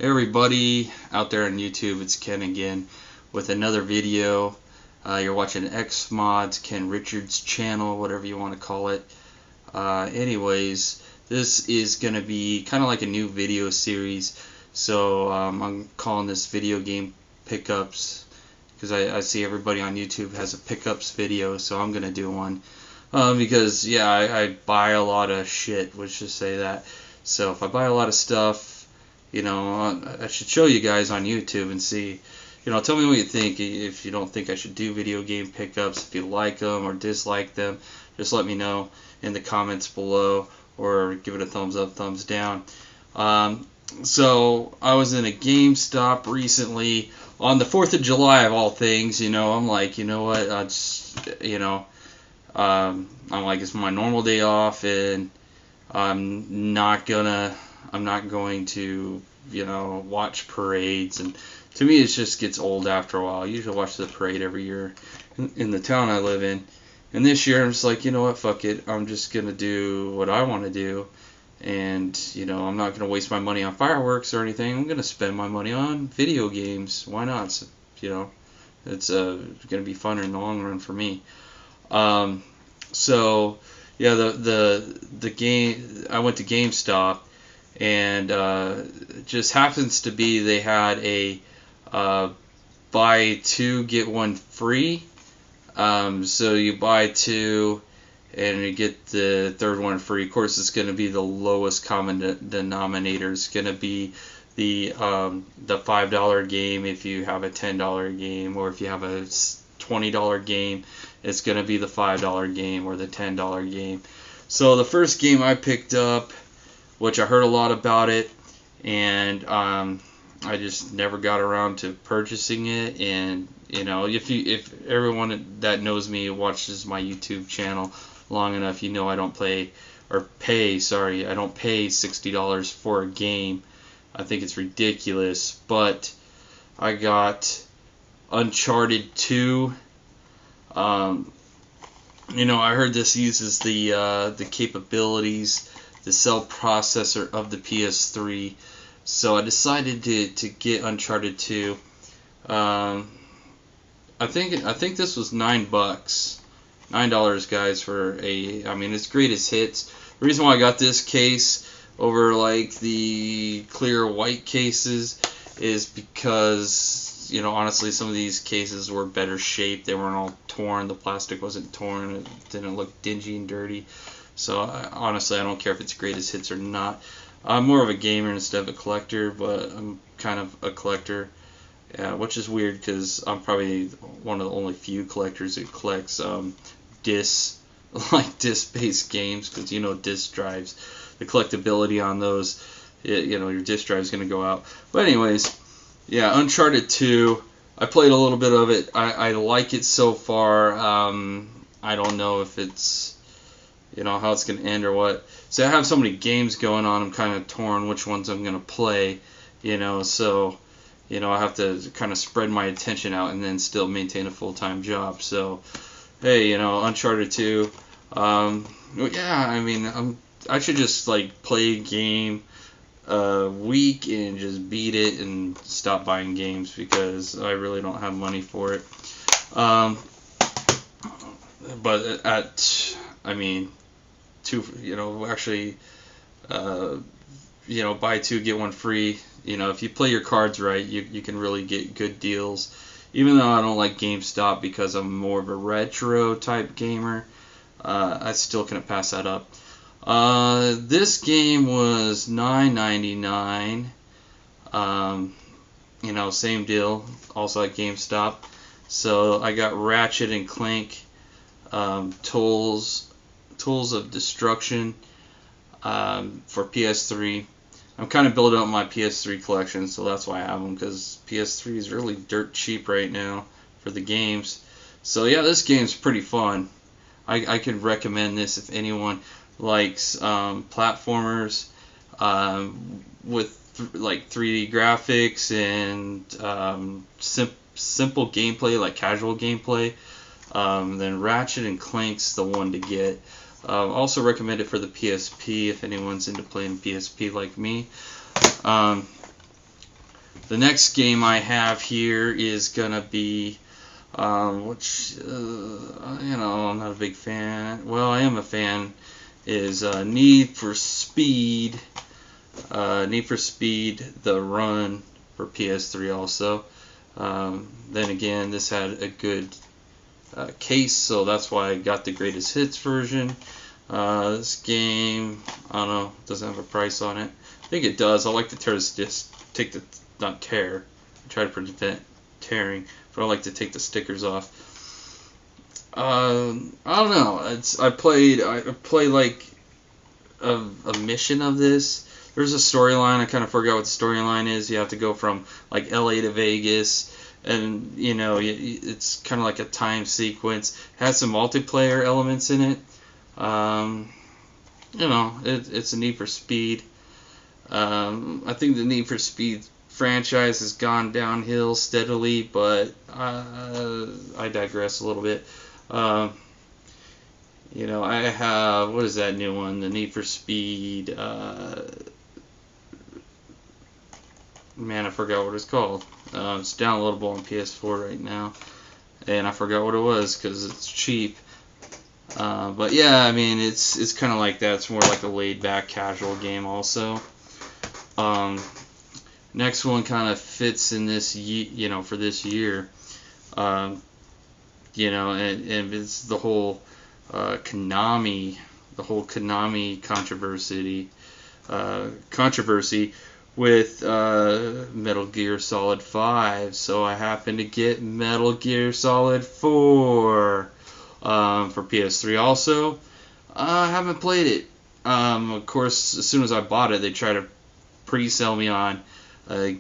Hey everybody out there on YouTube, it's Ken again with another video. You're watching X Mods, Ken Richards' channel, whatever you want to call it. Anyways, this is going to be kind of like a new video series. So I'm calling this video game pickups because I see everybody on YouTube has a pickups video, so I'm going to do one. Because yeah, I buy a lot of shit, let's just say that. So if I buy a lot of stuff, you know, I should show you guys on YouTube and see, you know, tell me what you think. If you don't think I should do video game pickups, if you like them or dislike them, just let me know in the comments below or give it a thumbs up, thumbs down. So I was in a GameStop recently on the 4th of July of all things. You know, I'm like, you know what, I just, you know, I'm like, it's my normal day off and I'm not going to, you know, watch parades, and to me it just gets old after a while. I usually watch the parade every year in the town I live in, and this year I'm just like, you know what, fuck it, I'm just gonna do what I want to do, and you know, I'm not gonna waste my money on fireworks or anything. I'm gonna spend my money on video games. Why not? So, you know, it's gonna be fun in the long run for me. So yeah, the game, I went to GameStop, and it just happens to be they had a buy two get one free. So you buy two and you get the third one free. Of course, it's going to be the lowest common denominator. It's going to be the $5 game if you have a $10 game, or if you have a $20 game, it's going to be the $5 game or the $10 game. So the first game I picked up, which I heard a lot about it, and I just never got around to purchasing it. And you know, if everyone that knows me watches my YouTube channel long enough, you know I don't pay $60 for a game. I think it's ridiculous. But I got Uncharted 2. You know, I heard this uses the capabilities, the cell processor of the PS3, so I decided to get Uncharted 2. I think this was $9, guys, for a. I mean, it's greatest hits. The reason why I got this case over like the clear white cases is because, you know, honestly, some of these cases were better shaped. They weren't all torn. The plastic wasn't torn. It didn't look dingy and dirty. So honestly, I don't care if it's greatest hits or not. I'm more of a gamer instead of a collector, but I'm kind of a collector, which is weird because I'm probably one of the only few collectors that collects disc-based games, because you know, disc drives, the collectability on those, you know, your disc drive is going to go out. But anyways, yeah, Uncharted 2, I played a little bit of it. I like it so far. I don't know if it's, you know, how it's going to end or what. So I have so many games going on, I'm kind of torn which ones I'm going to play, you know, so, you know, I have to kind of spread my attention out and then still maintain a full-time job. So, hey, you know, Uncharted 2, yeah, I mean, I should just, like, play a game a week and just beat it and stop buying games, because I really don't have money for it. But I mean, you know, actually, you know, buy two get one free. You know, if you play your cards right, you can really get good deals. Even though I don't like GameStop because I'm more of a retro type gamer, I still couldn't pass that up. This game was $9.99. You know, same deal, also at GameStop. So I got Ratchet and Clank, Tools of Destruction, for PS3. I'm kind of building up my PS3 collection, so that's why I have them, because PS3 is really dirt cheap right now for the games. So yeah, this game's pretty fun. I could recommend this if anyone likes platformers with like 3D graphics and simple gameplay, like casual gameplay. Then Ratchet and Clank's the one to get. Also recommend it for the PSP if anyone's into playing PSP like me. The next game I have here is gonna be, which I'm not a big fan. Well, I am a fan. Is Need for Speed. Need for Speed: The Run for PS3 also. Then again, this had a good case, so that's why I got the greatest hits version. This game, I don't know, doesn't have a price on it. I think it does. I like to not tear. I try to prevent tearing, but I like to take the stickers off. I don't know. I play like a mission of this. There's a storyline. I kind of forgot what the storyline is. You have to go from like LA to Vegas, and it's kind of like a time sequence. It has some multiplayer elements in it. It's a Need for Speed. I think the Need for Speed franchise has gone downhill steadily, but I digress a little bit. I have, what is that new one? The Need for Speed. Man, I forgot what it's called. It's downloadable on PS4 right now, and I forgot what it was because it's cheap. But yeah, I mean, it's kind of like that. It's more like a laid-back, casual game also. Next one kind of fits in this, for this year. And it's the whole Konami controversy with Metal Gear Solid 5. So I happened to get Metal Gear Solid 4 for PS3 also. I haven't played it. Of course, as soon as I bought it, they tried to pre-sell me on the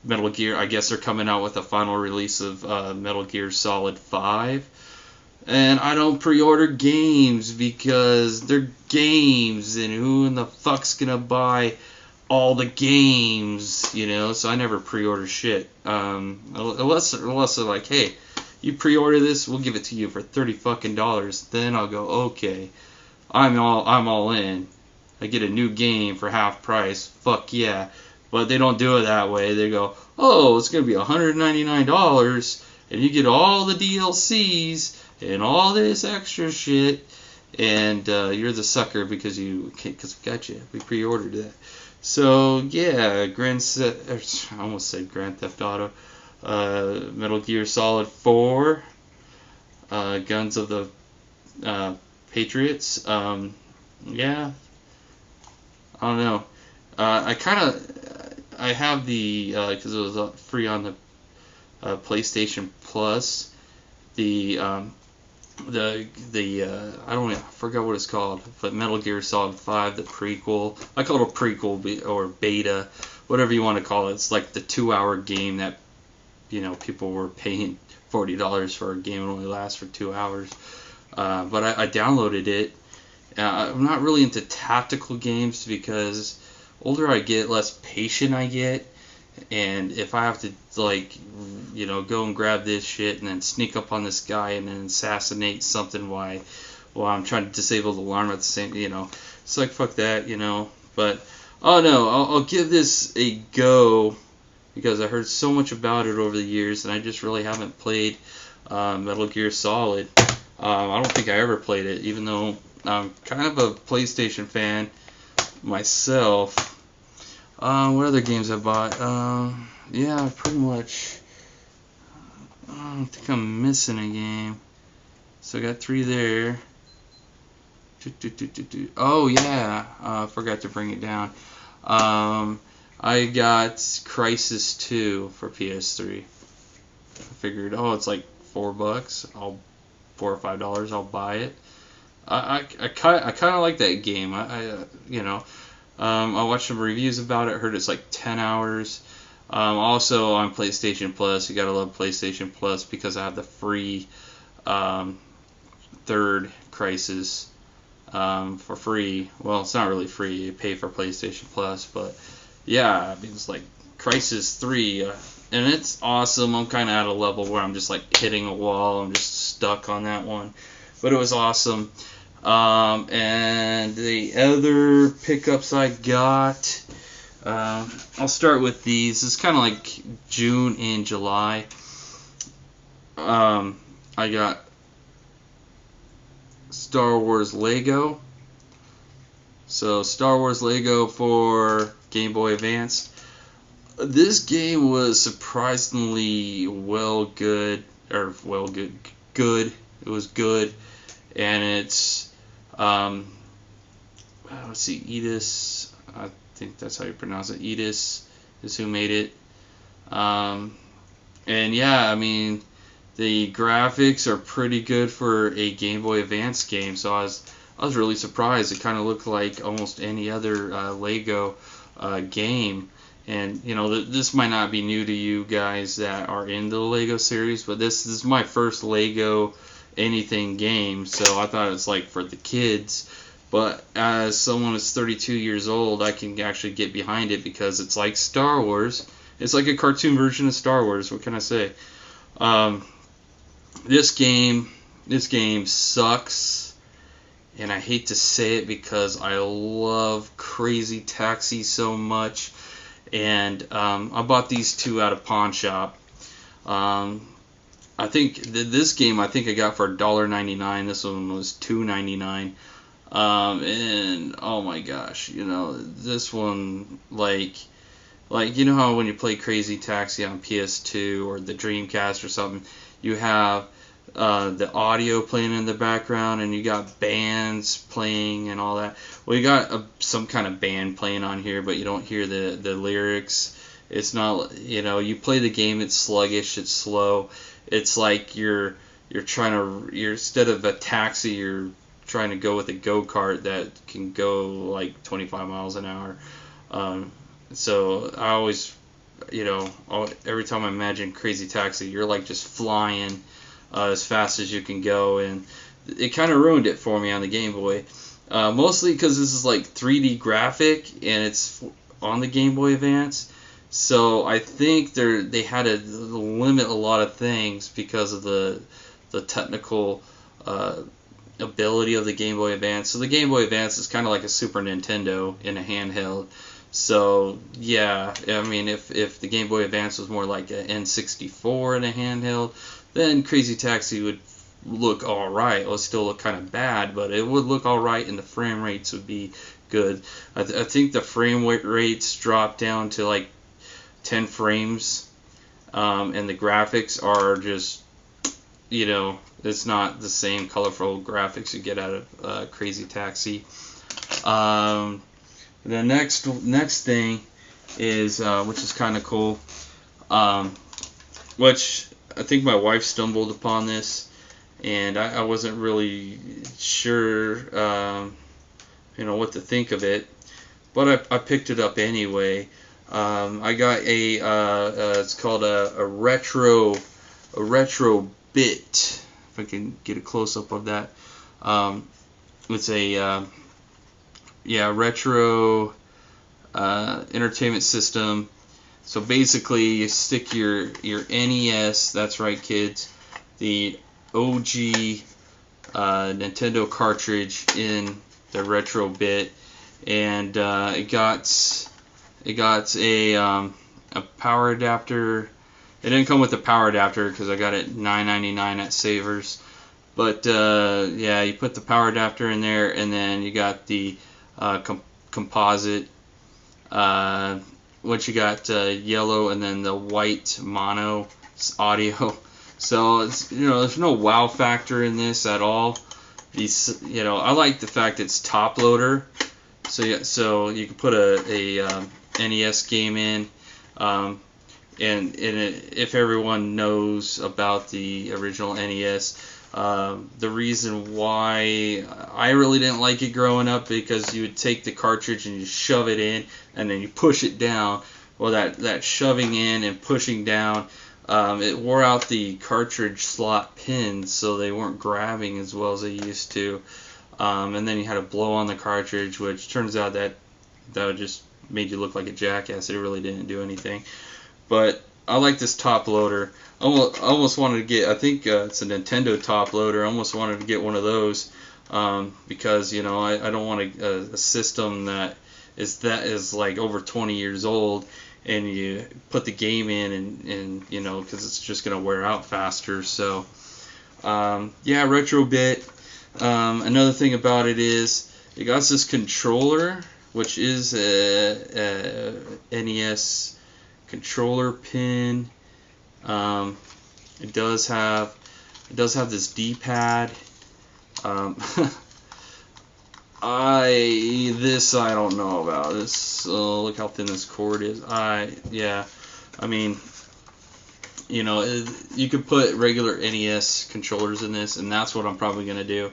Metal Gear. I guess they're coming out with a final release of Metal Gear Solid 5. And I don't pre-order games because they're games, and who in the fuck's gonna buy all the games, So I never pre-order shit. Unless they're like, hey, you pre-order this, we'll give it to you for $30 fucking. Then I'll go, okay, I'm all in. I get a new game for half price. Fuck yeah. But they don't do it that way. They go, oh, it's gonna be $199, and you get all the DLCs and all this extra shit, and you're the sucker because we got you. We pre-ordered that. So yeah, I almost said Grand Theft Auto, Metal Gear Solid 4, Guns of the Patriots. Yeah, I don't know. I have the because it was free on the PlayStation Plus. I forgot what it's called, but Metal Gear Solid 5, the prequel. I call it a prequel or beta, whatever you want to call it. It's like the 2-hour game that people were paying $40 for a game that only lasts for 2 hours. But I downloaded it. I'm not really into tactical games because older I get, less patient I get. And if I have to go and grab this shit and then sneak up on this guy and then assassinate something while I'm trying to disable the alarm at the same, it's like fuck that, But oh no, I'll give this a go because I heard so much about it over the years, and I just really haven't played Metal Gear Solid. I don't think I ever played it, even though I'm kind of a PlayStation fan myself. What other games I bought? Yeah, pretty much. I don't think I'm missing a game. So I got 3 there. Oh yeah, I forgot to bring it down. I got Crysis 2 for PS3. I figured, it's like $4. $4 or $5. I'll buy it. I kind of like that game. I watched some reviews about it. Heard it's like 10 hours. Also on PlayStation Plus, you gotta love PlayStation Plus because I have the free third Crysis for free. Well, it's not really free. You pay for PlayStation Plus, but yeah, I mean, it's like Crysis 3, and it's awesome. I'm kind of at a level where I'm just like hitting a wall. I'm just stuck on that one, but it was awesome. And the other pickups I got, I'll start with these. It's kind of like June and July. I got Star Wars Lego. So Star Wars Lego for Game Boy Advance. This game was surprisingly good. It was good, and it's let's see, Edis. I think that's how you pronounce it. Edis is who made it. And yeah, I mean, the graphics are pretty good for a Game Boy Advance game. So I was really surprised. It kind of looked like almost any other Lego game. And you know, this might not be new to you guys that are in the Lego series, but this is my first Lego anything game, so I thought it was like for the kids. But as someone who's 32 years old, I can actually get behind it because it's like Star Wars. It's like a cartoon version of Star Wars. What can I say? This game sucks, and I hate to say it because I love Crazy Taxi so much. And I bought these two at a pawn shop. I think this game I got for $1.99. This one was $2.99. And oh my gosh, you know, this one, like you know how when you play Crazy Taxi on PS2 or the Dreamcast or something, you have the audio playing in the background and you got bands playing and all that. Well, you got some kind of band playing on here, but you don't hear the lyrics. It's not, you know, you play the game, it's sluggish, it's slow. It's like you're instead of a taxi, you're trying to go with a go-kart that can go like 25 miles an hour. So I always, you know, every time I imagine Crazy Taxi, you're like just flying as fast as you can go, and it kind of ruined it for me on the Game Boy. Mostly because this is like 3D graphic and it's on the Game Boy Advance. So I think they had to limit a lot of things because of the technical ability of the Game Boy Advance. So the Game Boy Advance is kind of like a Super Nintendo in a handheld. So yeah, I mean, if the Game Boy Advance was more like an N64 in a handheld, then Crazy Taxi would look alright. It would still look kind of bad, but it would look alright and the frame rates would be good. I think the frame rates dropped down to like 10 frames, and the graphics are just, you know, it's not the same colorful graphics you get out of Crazy Taxi. The next thing is, which is kind of cool, which I think my wife stumbled upon this, and I wasn't really sure, you know, what to think of it, but I picked it up anyway. I got it's called a retro bit. If I can get a close up of that, it's a retro entertainment system. So basically, you stick your NES. That's right, kids. The OG Nintendo cartridge in the retro bit, and it got a power adapter. It didn't come with a power adapter because I got it $9.99 at Savers. But yeah, you put the power adapter in there, and then you got the composite. What you got, yellow and then the white mono audio. So it's, you know, there's no wow factor in this at all. These, you know, I like the fact it's top loader. So you can put a NES game in, and if everyone knows about the original NES, the reason why I really didn't like it growing up, because you would take the cartridge and you shove it in and then you push it down. Well, that shoving in and pushing down, it wore out the cartridge slot pins, so they weren't grabbing as well as they used to. And then you had to blow on the cartridge, which turns out that just made you look like a jackass. It really didn't do anything. But I like this top loader. I almost wanted to get, I think it's a Nintendo top loader. I almost wanted to get one of those, because, you know, I don't want a system that is like over 20 years old, and you put the game in, and you know, because it's just gonna wear out faster. So yeah, Retrobit. Another thing about it is it got this controller, which is a NES controller pin. It does have this D-pad. I don't know about this. Look how thin this cord is. Yeah, I mean, you know, you could put regular NES controllers in this, and that's what I'm probably gonna do.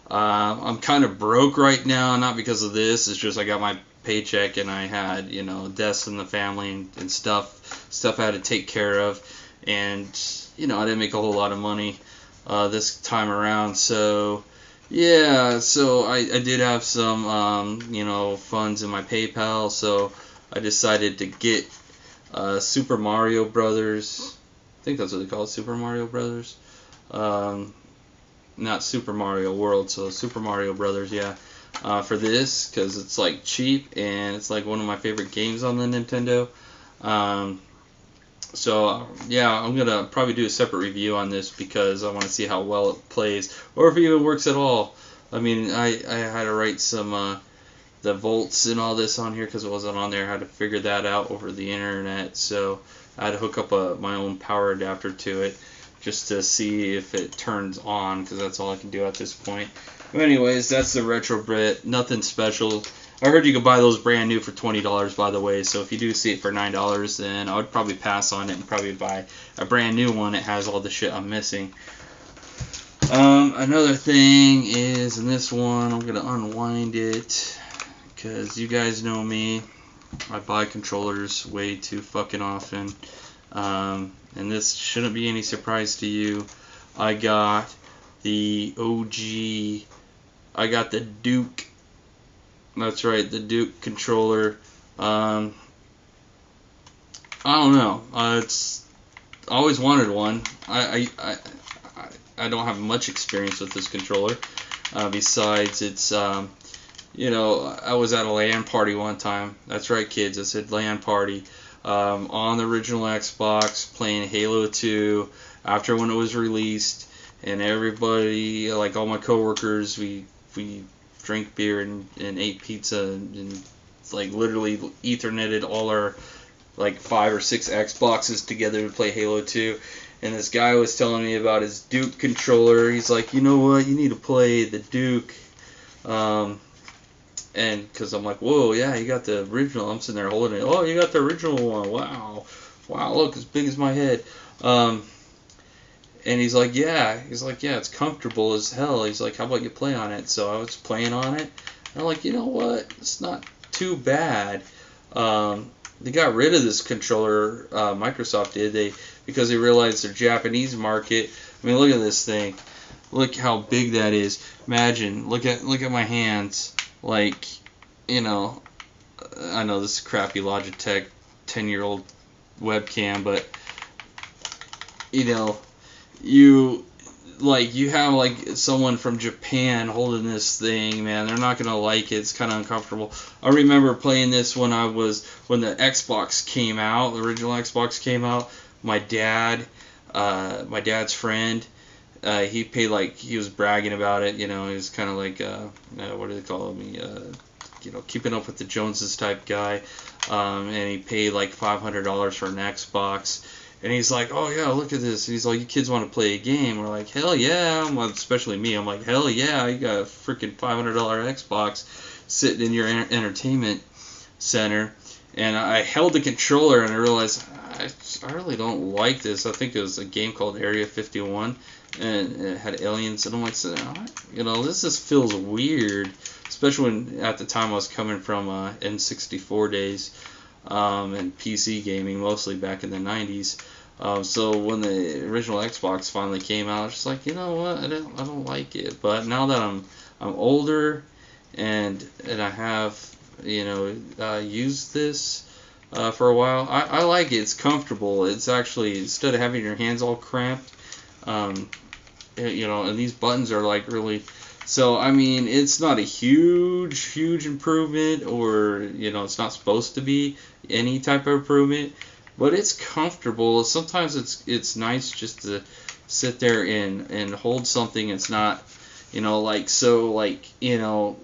I'm kind of broke right now, not because of this. It's just I got my paycheck, and I had, you know, deaths in the family and stuff I had to take care of, and you know, I didn't make a whole lot of money this time around. So yeah, so I did have some you know, funds in my PayPal, so I decided to get Super Mario Brothers. I think that's what they call it, Super Mario Brothers. Not Super Mario World, so Super Mario Brothers, yeah. For this, because it's like cheap, and it's like one of my favorite games on the Nintendo. So yeah, I'm gonna probably do a separate review on this because I want to see how well it plays, or if it even works at all. I mean, I had to write some the volts and all this on here because it wasn't on there. I had to figure that out over the internet, so I had to hook up my own power adapter to it just to see if it turns on, because that's all I can do at this point. But anyways, that's the Retrobit. Nothing special. I heard you could buy those brand new for $20, by the way, so if you do see it for $9, then I would probably pass on it and probably buy a brand new one that has all the shit I'm missing. Another thing is, in this one, I'm going to unwind it, because you guys know me. I buy controllers way too fucking often, and this shouldn't be any surprise to you. I got the OG, I got the Duke. That's right, the Duke controller. I don't know. It's I always wanted one. I don't have much experience with this controller. Besides, it's you know, I was at a LAN party one time. That's right, kids. I said LAN party. On the original Xbox, playing Halo 2 after when it was released, and everybody, like all my coworkers, we drank beer and ate pizza and like literally etherneted all our like 5 or 6 Xboxes together to play Halo 2. And this guy was telling me about his Duke controller. He's like, you know what, you need to play the Duke. And because I'm like, whoa, yeah, you got the original. I'm sitting there holding it. Oh, you got the original one. Wow, look, as big as my head. And he's like, yeah, it's comfortable as hell. He's like, how about you play on it? So I was playing on it, and I'm like, you know what? It's not too bad. They got rid of this controller, Microsoft did, because they realized their Japanese market. I mean, look at this thing. Look how big that is. Imagine, look at my hands. Like, you know, I know this is crappy Logitech 10-year-old webcam, but you know, you have like someone from Japan holding this thing, man. They're not gonna like it. It's kind of uncomfortable. I remember playing this when the Xbox came out, the original Xbox came out. My dad's friend, he paid, like, he was bragging about it. You know, he was kind of like what do they call me? You know, keeping up with the Joneses type guy. And he paid like $500 for an Xbox. And he's like, oh yeah, look at this. And he's like, you kids want to play a game? We're like, hell yeah. Especially me. I'm like, hell yeah, you got a freaking $500 Xbox sitting in your entertainment center. And I held the controller and I realized I really don't like this. I think it was a game called Area 51, and it had aliens. And I'm like, you know, this just feels weird, especially when at the time I was coming from N64 days and PC gaming, mostly back in the 90s. So when the original Xbox finally came out, I was just like, you know what, I don't like it. But now that I'm older and I have, you know, used this for a while, I like it. It's comfortable. It's actually, instead of having your hands all cramped, you know, and these buttons are like really So I mean, it's not a huge improvement, or it's not supposed to be any type of improvement, but it's comfortable. Sometimes it's nice just to sit there and hold something. It's not like so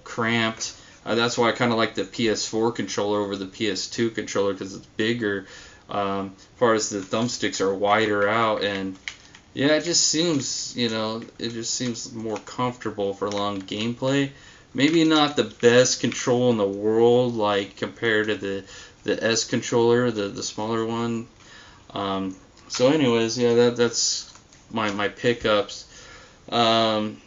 cramped. That's why I kind of like the PS4 controller over the PS2 controller, because it's bigger. As far as the thumbsticks are wider out, and yeah, it just seems more comfortable for long gameplay. Maybe not the best control in the world, like compared to the S controller, the smaller one. So, anyways, yeah, that's my pickups. I'm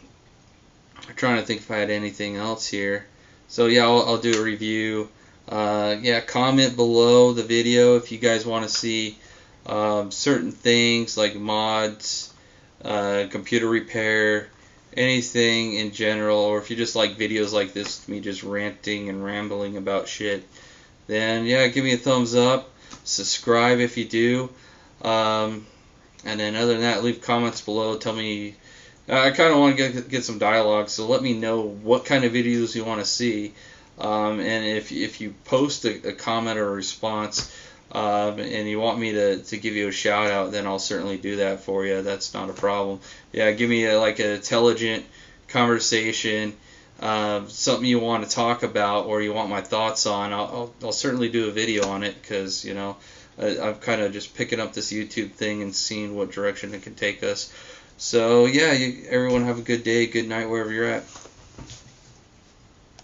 trying to think if I had anything else here. So yeah, I'll do a review. Yeah, comment below the video if you guys want to see certain things like mods, computer repair, anything in general, or if you just like videos like this, me just ranting and rambling about shit, then yeah, give me a thumbs up, subscribe if you do, and then other than that, leave comments below, tell me, I kind of want to get some dialogue, so let me know what kind of videos you want to see, and if you post a comment or a response, and you want me to give you a shout out, then I'll certainly do that for you. That's not a problem. Yeah, give me like an intelligent conversation, something you want to talk about or you want my thoughts on. I'll certainly do a video on it, because I'm kind of just picking up this YouTube thing and seeing what direction it can take us. So yeah, everyone have a good day, good night wherever you're at.